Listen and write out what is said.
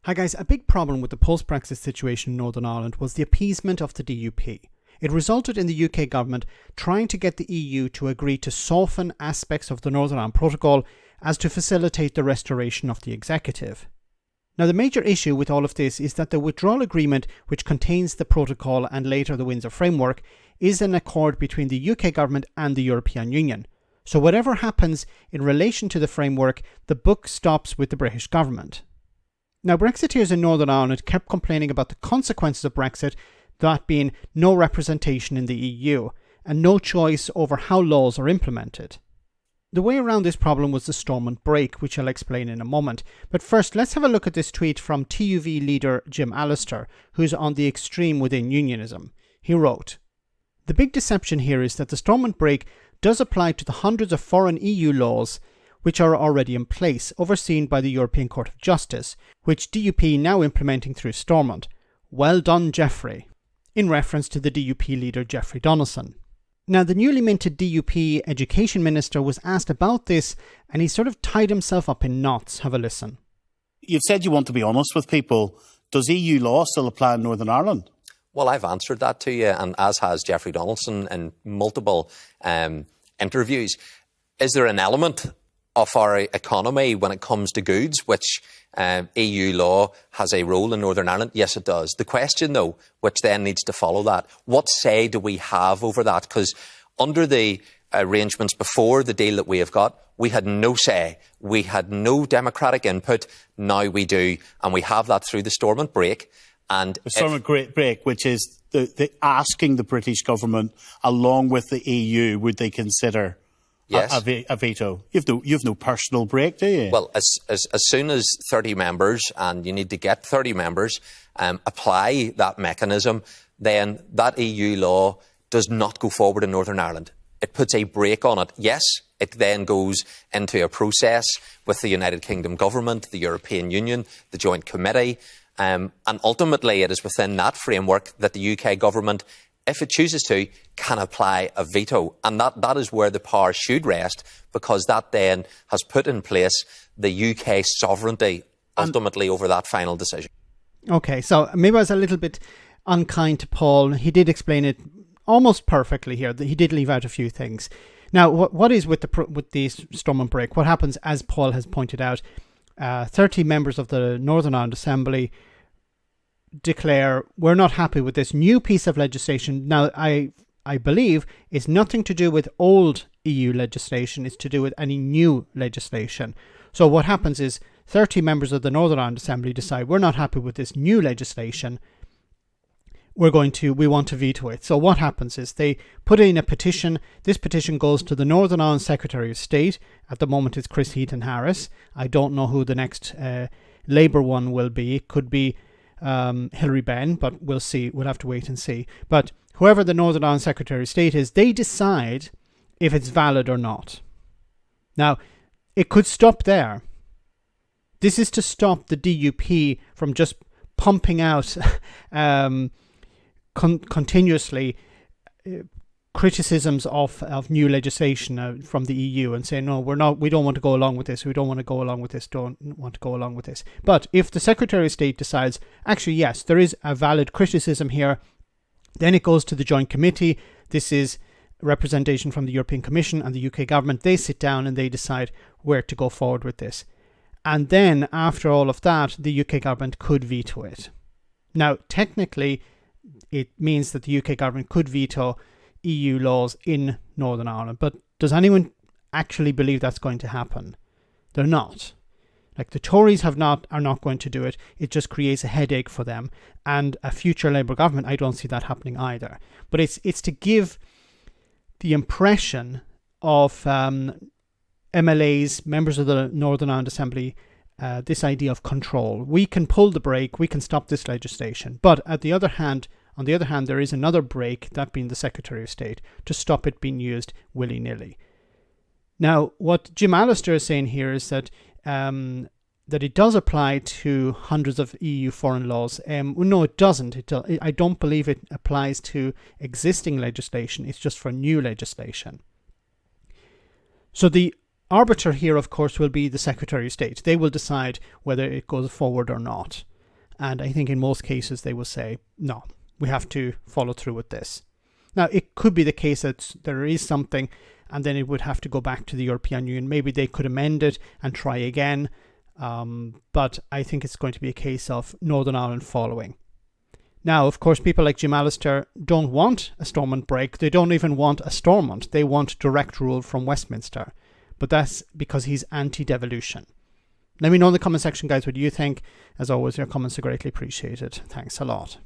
Hi guys, a big problem with the post-Brexit situation in Northern Ireland was the appeasement of the DUP. It resulted in the UK government trying to get the EU to agree to soften aspects of the Northern Ireland Protocol as to facilitate the restoration of the executive. Now the major issue with all of this is that the withdrawal agreement, which contains the protocol and later the Windsor Framework, is an accord between the UK government and the European Union. So whatever happens in relation to the framework, the buck stops with the British government. Now, Brexiteers in Northern Ireland kept complaining about the consequences of Brexit, that being no representation in the EU and no choice over how laws are implemented. The way around this problem was the Stormont break, which I'll explain in a moment. But first, let's have a look at this tweet from TUV leader Jim Allister, who's on the extreme within unionism. He wrote, "The big deception here is that the Stormont break does apply to the hundreds of foreign EU laws which are already in place, overseen by the European Court of Justice, which DUP now implementing through Stormont. Well done, Jeffrey," in reference to the DUP leader Jeffrey Donaldson. Now, the newly minted DUP Education Minister was asked about this, and he sort of tied himself up in knots. Have a listen. You've said you want to be honest with people. Does EU law still apply in Northern Ireland? Well, I've answered that to you, and as has Jeffrey Donaldson in multiple interviews. Is there an element of our economy when it comes to goods, which EU law has a role in Northern Ireland? Yes, it does. The question, though, which then needs to follow that, what say do we have over that? Because under the arrangements before the deal that we have got, we had no say. We had no democratic input. Now we do, and we have that through the Stormont break. And the Stormont break, which is the asking the British government, along with the EU, would they consider a veto? You've no personal break, do you? Well, as soon as 30 members, and you need to get 30 members, apply that mechanism, then that EU law does not go forward in Northern Ireland. It puts a brake on it. Yes, it then goes into a process with the United Kingdom government, the European Union, the Joint Committee, and ultimately it is within that framework that the UK government, if it chooses to, can apply a veto. And that is where the power should rest, because that then has put in place the UK sovereignty ultimately over that final decision. Okay, so maybe I was a little bit unkind to Paul. He did explain it almost perfectly here. He did leave out a few things. Now, what is with the Stormont break? What happens, as Paul has pointed out, 30 members of the Northern Ireland Assembly declare we're not happy with this new piece of legislation. Now, I believe it's nothing to do with old EU legislation. It's to do with any new legislation. So what happens is 30 members of the Northern Ireland Assembly decide we're not happy with this new legislation. We want to veto it. So what happens is they put in a petition. This petition goes to the Northern Ireland Secretary of State. At the moment it's Chris Heaton-Harris. I don't know who the next Labour one will be. It could be Hilary Benn, but we'll see. We'll have to wait and see. But whoever the Northern Ireland Secretary of State is, they decide if it's valid or not. Now, it could stop there. This is to stop the DUP from just pumping out continuously criticisms of new legislation from the EU and saying, no, we don't want to go along with this, don't want to go along with this. But if the Secretary of State decides, actually, yes, there is a valid criticism here, then it goes to the Joint Committee. This is representation from the European Commission and the UK government. They sit down and they decide where to go forward with this. And then after all of that, the UK government could veto it. Now, technically, it means that the UK government could veto EU laws in Northern Ireland. But does anyone actually believe that's going to happen? They're not. Like, the Tories are not going to do it. It just creates a headache for them. And a future Labour government, I don't see that happening either. But it's to give the impression of MLAs, members of the Northern Ireland Assembly, this idea of control. We can pull the brake, we can stop this legislation. But on the other hand, there is another brake, that being the Secretary of State, to stop it being used willy-nilly. Now, what Jim Allister is saying here is that it does apply to hundreds of EU foreign laws. No, it doesn't. I don't believe it applies to existing legislation. It's just for new legislation. So the arbiter here, of course, will be the Secretary of State. They will decide whether it goes forward or not. And I think in most cases they will say, no, we have to follow through with this. Now, it could be the case that there is something and then it would have to go back to the European Union. Maybe they could amend it and try again. But I think it's going to be a case of Northern Ireland following. Now, of course, people like Jim Allister don't want a Stormont break. They don't even want a Stormont. They want direct rule from Westminster. But that's because he's anti-devolution. Let me know in the comment section, guys, what you think. As always, your comments are greatly appreciated. Thanks a lot.